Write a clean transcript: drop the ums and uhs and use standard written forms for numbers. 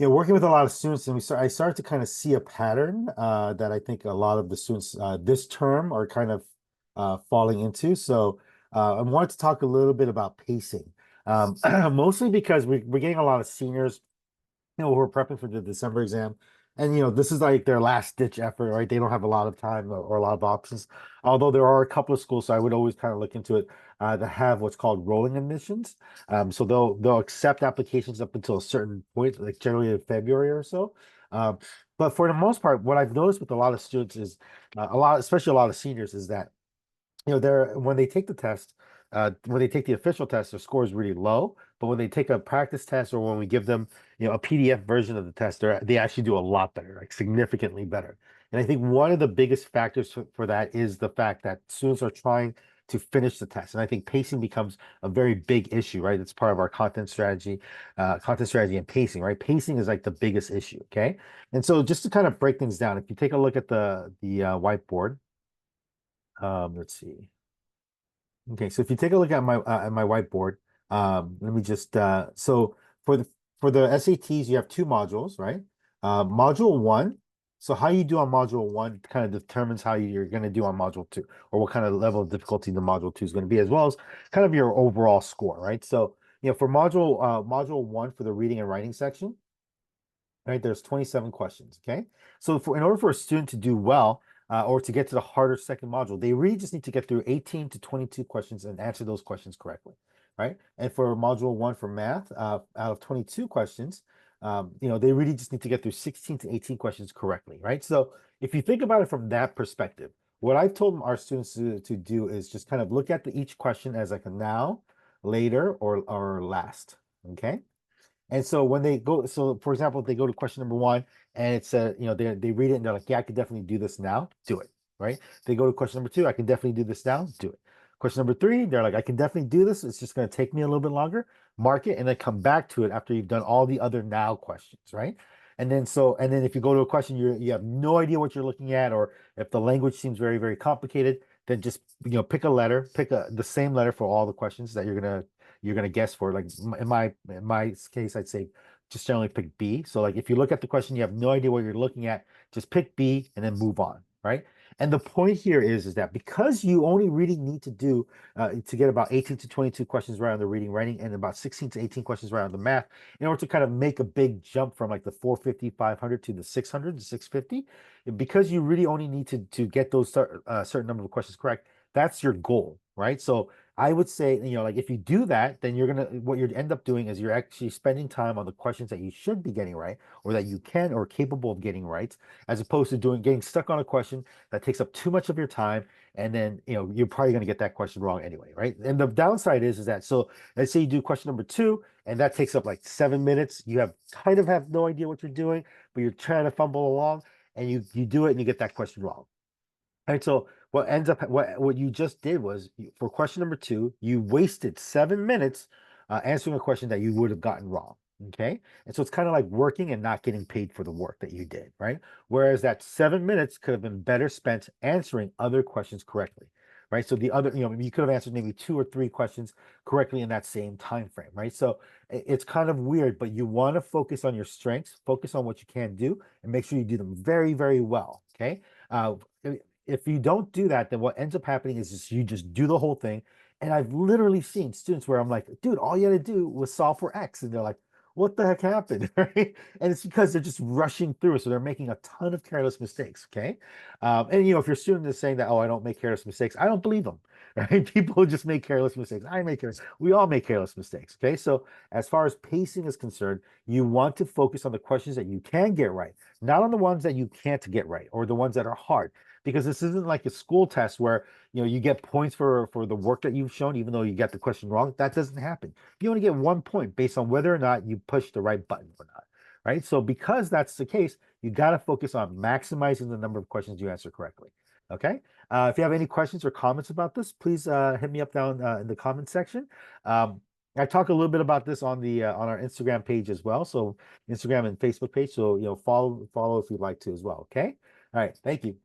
Yeah, working with a lot of students, and I started to kind of see a pattern that I think a lot of the students this term are kind of falling into. So I wanted to talk a little bit about pacing, mostly because we're getting a lot of seniors, who are prepping for the December exam. And this is like their last ditch effort, right? They don't have a lot of time or a lot of options. Although there are a couple of schools, so I would always kind of look into it that have what's called rolling admissions. So they'll accept applications up until a certain point, like generally in February or so. Um, but for the most part, what I've noticed with a lot of students is especially a lot of seniors, is that they're when they take the test, when they take the official test, their score is really low. But when they take a practice test or when we give them, a PDF version of the test, they actually do a lot better, like significantly better. And I think one of the biggest factors for that is the fact that students are trying to finish the test. And I think pacing becomes a very big issue, right? It's part of our content strategy and pacing, right? Pacing is like the biggest issue, okay? And so just to kind of break things down, if you take a look at the whiteboard, let's see. Okay, so if you take a look at my whiteboard, let me just so for the SATs, you have two modules, right? Module one. So how you do on module one kind of determines how you're going to do on module two, or what kind of level of difficulty the module two is going to be, as well as kind of your overall score, right? So for module one for the reading and writing section, right? There's 27 questions. Okay. So in order for a student to do well, or to get to the harder second module, they really just need to get through 18 to 22 questions and answer those questions correctly, right? And for module one for math, out of 22 questions, they really just need to get through 16 to 18 questions correctly, right? So if you think about it from that perspective, what I've told our students to do is just kind of look at each question as like a now, later, or last. Okay. And so when they go, so for example, if they go to question number one and it's they read it and they're like, yeah, I could definitely do this now, do it, right? They go to question number two, I can definitely do this now, do it. Question number three, they're like, I can definitely do this. It's just going to take me a little bit longer. Mark it and then come back to it after you've done all the other now questions, right? And then if you go to a question you have no idea what you're looking at, or if the language seems very, very complicated, then just pick a letter, the same letter for all the questions that you're gonna guess for. Like in my case, I'd say just generally pick B. So like if you look at the question, you have no idea what you're looking at, just pick B and then move on, right? And the point here is that because you only really need to do to get about 18 to 22 questions right on the reading, writing, and about 16 to 18 questions right on the math, in order to kind of make a big jump from like the 450, 500 to the 600 to 650, because you really only need to get those certain number of questions correct, that's your goal, right? So I would say, like if you do that, then what you'd end up doing is you're actually spending time on the questions that you should be getting right, or that you can or capable of getting right, as opposed to getting stuck on a question that takes up too much of your time. And then, you're probably going to get that question wrong anyway, right? And the downside is that, so let's say you do question number two, and that takes up like 7 minutes. You have no idea what you're doing, but you're trying to fumble along, and you do it and you get that question wrong. Right. So what you just did was, for question number two, you wasted 7 minutes answering a question that you would have gotten wrong. Okay. And so it's kind of like working and not getting paid for the work that you did, right? Whereas that 7 minutes could have been better spent answering other questions correctly. Right. So you could have answered maybe two or three questions correctly in that same time frame, right? So it's kind of weird, but you want to focus on your strengths, focus on what you can do, and make sure you do them very, very well. Okay. Uh, if you don't do that, then what ends up happening is just you just do the whole thing. And I've literally seen students where I'm like, dude, all you had to do was solve for X. And they're like, what the heck happened? Right. And it's because they're just rushing through. So they're making a ton of careless mistakes. Okay. And if your student is saying that, oh, I don't make careless mistakes, I don't believe them. Right. People just make careless mistakes. We all make careless mistakes. Okay. So as far as pacing is concerned, you want to focus on the questions that you can get right, not on the ones that you can't get right, or the ones that are hard, because this isn't like a school test where you get points for the work that you've shown even though you got the question wrong. That doesn't happen. You only get 1 point based on whether or not you push the right button or not, right? So because that's the case, you got to focus on maximizing the number of questions you answer correctly. Okay. If you have any questions or comments about this, please hit me up down in the comment section. um, I talk a little bit about this on our Instagram page as well, so Instagram and Facebook page, so follow if you'd like to as well. Okay. All right, thank you.